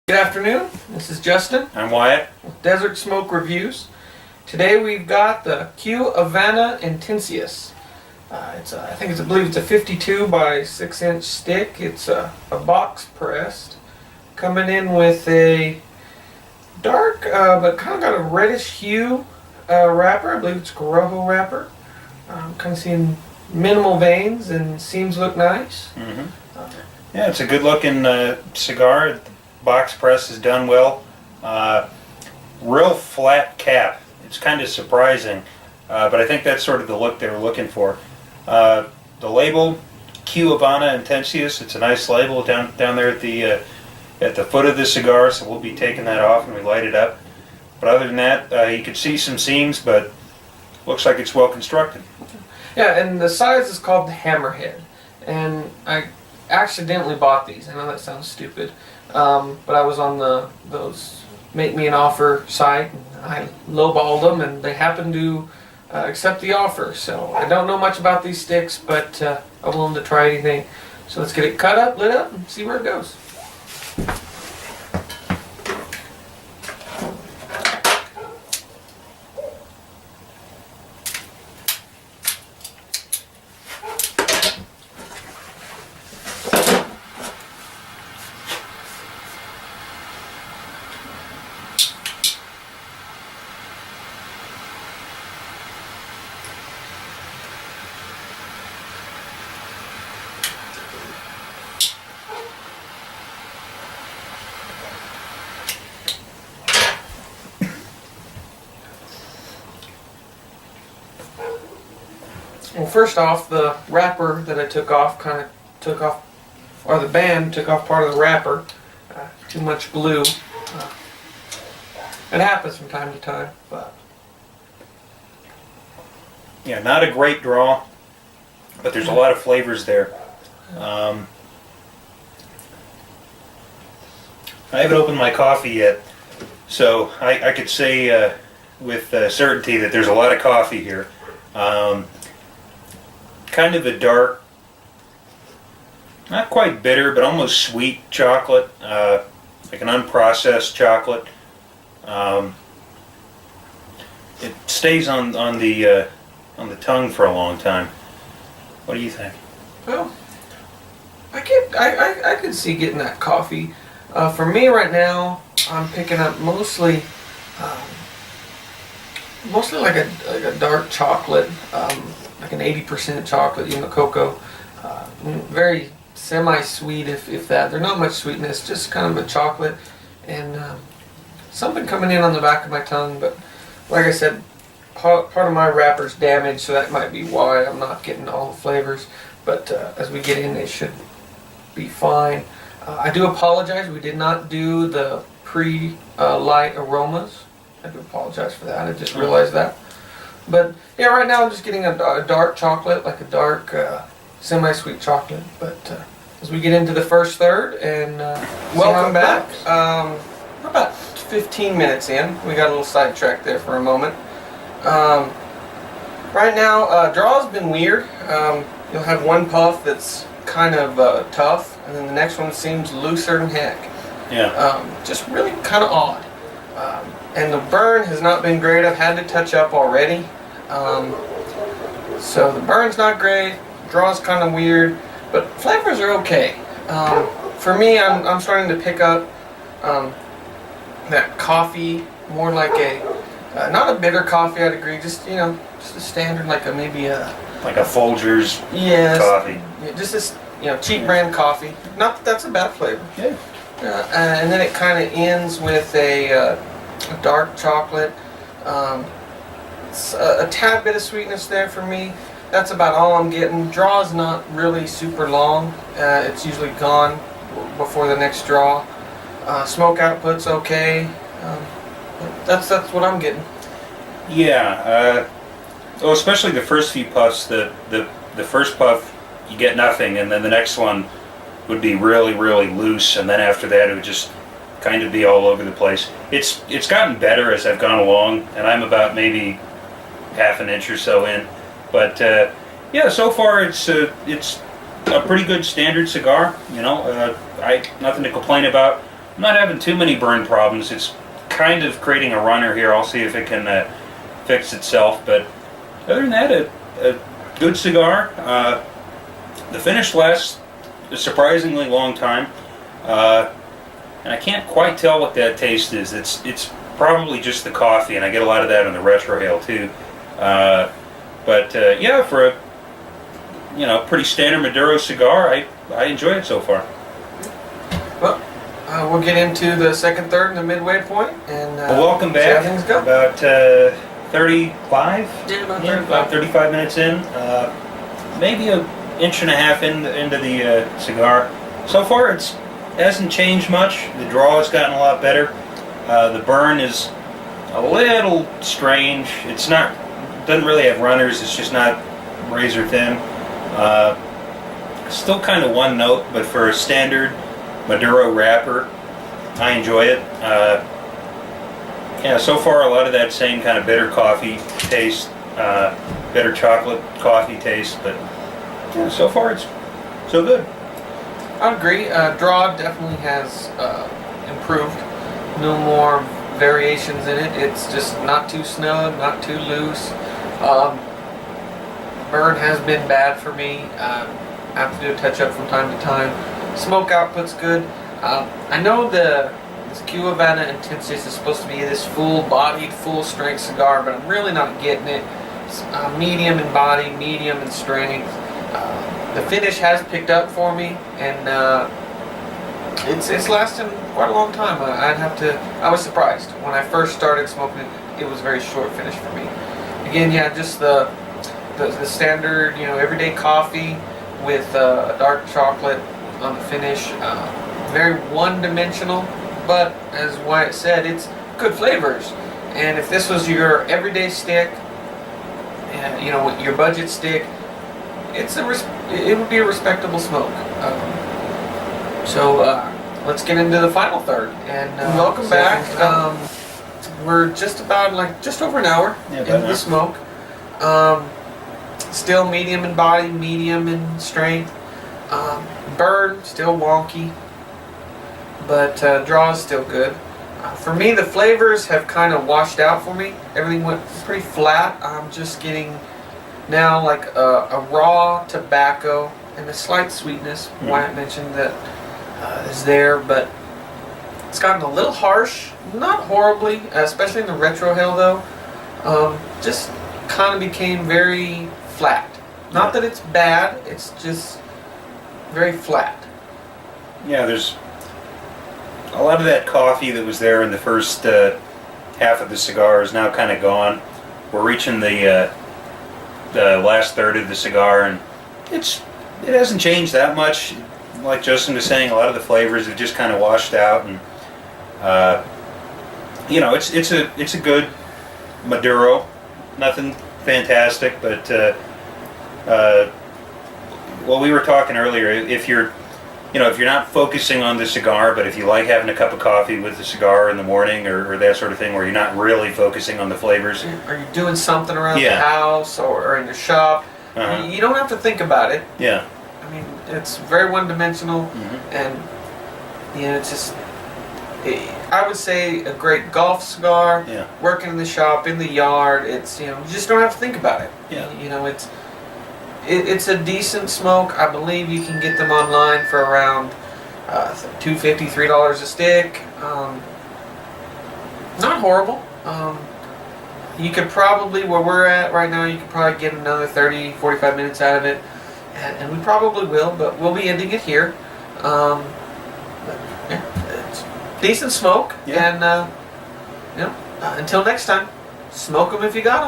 Good afternoon, this is Justin I'm Wyatt. with Desert Smoke Reviews. Today we've got the Avana Intensus. I believe it's a 52 by 6-inch stick. It's a box pressed, coming in with a dark but kind of got a reddish hue wrapper. I believe it's Corojo wrapper. Kind of seeing minimal veins and seams look nice. Yeah, it's a good looking cigar. The box press is done well. Real flat cap. It's kind of surprising, but I think that's sort of the look they were looking for. The label, cu-avana Intensus. It's a nice label down there at the foot of the cigar, so we'll be taking that off when we light it up. But other than that, you can see some seams, but looks like it's well constructed. Yeah, and the size is called the Hammerhead, and I accidentally bought these. I know that sounds stupid, but I was on those make me an offer site, and I lowballed them, and they happened to accept the offer. So I don't know much about these sticks, but I'm willing to try anything. So let's get it cut up, lit up, and see where it goes. Well, first off, the wrapper that I took off or the band took off part of the wrapper. Too much glue. It happens from time to time, but Yeah, not a great draw, but there's a lot of flavors there. I haven't opened my coffee yet, so I could say with certainty that there's a lot of coffee here. Kind of a dark, not quite bitter, but almost sweet chocolate, like an unprocessed chocolate. It stays on the tongue for a long time. What do you think? well, I could see getting that coffee. For me right now, I'm picking up mostly like a dark chocolate, like an 80% chocolate, cocoa. Very semi-sweet, if that. There's not much sweetness, just kind of a chocolate, and something coming in on the back of my tongue. But like I said, part of my wrapper's damaged, so that might be why I'm not getting all the flavors. But as we get in, they should be fine. I do apologize. We did not do the pre-light aromas. I do apologize for that. I just realized that. But yeah, right now I'm just getting a dark chocolate, like a dark semi-sweet chocolate. But as we get into the first third, and Welcome back. We're about 15 minutes in. We got a little sidetracked there for a moment. Right now, draw's been weird. You'll have one puff that's kind of tough, and then the next one seems looser than heck. Yeah. Just really kind of odd. And the burn has not been great. I've had to touch up already. So the burn's not great. Draw's kind of weird, but flavors are okay. For me, I'm starting to pick up that coffee, more like not a bitter coffee. I'd agree. Just just a standard, like maybe a Folgers coffee. Yeah, just this cheap brand coffee. Not that that's a bad flavor. Yeah. And then it kind of ends with a dark chocolate. A tad bit of sweetness there for me. That's about all I'm getting. Draw's not really super long. It's usually gone before the next draw. Smoke output's okay. That's what I'm getting. Yeah. Well, especially the first few puffs. The first puff, you get nothing, and then the next one would be really, really loose, and then after that it would just kind of be all over the place. It's gotten better as I've gone along, and I'm about maybe half an inch or so in. But yeah, so far it's a pretty good standard cigar. I nothing to complain about. I'm not having too many burn problems. It's kind of creating a runner here. I'll see if it can fix itself. But other than that, a good cigar. The finish lasts a surprisingly long time, and I can't quite tell what that taste is. It's probably just the coffee, and I get a lot of that on the retrohale too. But yeah, for a pretty standard Maduro cigar, I enjoy it so far. Well, we'll get into the second, third, and the midway point, and Well, welcome see how back. things go. About 35? Yeah, about Yeah, 35. about 35 minutes in. Maybe an inch and a half into the cigar. So far, it hasn't changed much. The draw has gotten a lot better. The burn is a little strange. Doesn't really have runners. It's just not razor thin. Still kind of one note, but for a standard Maduro wrapper, I enjoy it. Yeah, so far a lot of that same kind of bitter coffee taste, bitter chocolate coffee taste, but yeah, so far it's so good. I agree. Draw definitely has improved. No more variations in it. It's just not too snug, not too loose. Burn has been bad for me. I have to do a touch up from time to time. Smoke output's good. I know this cu-avana Intensus is supposed to be this full-bodied, full-strength cigar, but I'm really not getting it. It's medium in body, medium in strength. The finish has picked up for me, and it's lasting quite a long time. I was surprised when I first started smoking it. It was a very short finish for me. Again, yeah, just the standard, everyday coffee with dark chocolate on the finish. Very one-dimensional, but as Wyatt said, it's good flavors. And if this was your everyday stick, your budget stick, it would be a respectable smoke. So let's get into the final third. And welcome back. We're just over an hour into the smoke. Still medium in body, medium in strength. Burn still wonky, but draw is still good. For me, the flavors have kind of washed out for me. Everything went pretty flat. I'm just getting now like a raw tobacco and a slight sweetness. Wyatt mentioned that is there, but it's gotten a little harsh. Not horribly, especially in the retrohale though. Just kind of became very flat. Not that it's bad, it's just very flat. Yeah, there's a lot of that coffee that was there in the first half of the cigar is now kind of gone. We're reaching the last third of the cigar, and it hasn't changed that much. Like Justin was saying, a lot of the flavors have just kind of washed out, and it's a good Maduro. Nothing fantastic, but well, we were talking earlier. If you're not focusing on the cigar, but if you like having a cup of coffee with the cigar in the morning or that sort of thing, where you're not really focusing on the flavors. Are you doing something around the house or in your shop? You don't have to think about it. Yeah. I mean, it's very one-dimensional, and it's just. I would say a great golf cigar. Yeah. Working in the shop, in the yard. It's you just don't have to think about it. Yeah. It's a decent smoke. I believe you can get them online for around $2.50, $3 a stick. Not horrible. You could probably, where we're at right now, you could probably get another 30, 45 minutes out of it. And we probably will, but we'll be ending it here. But yeah, it's decent smoke. Yeah. And, until next time, smoke them if you got them.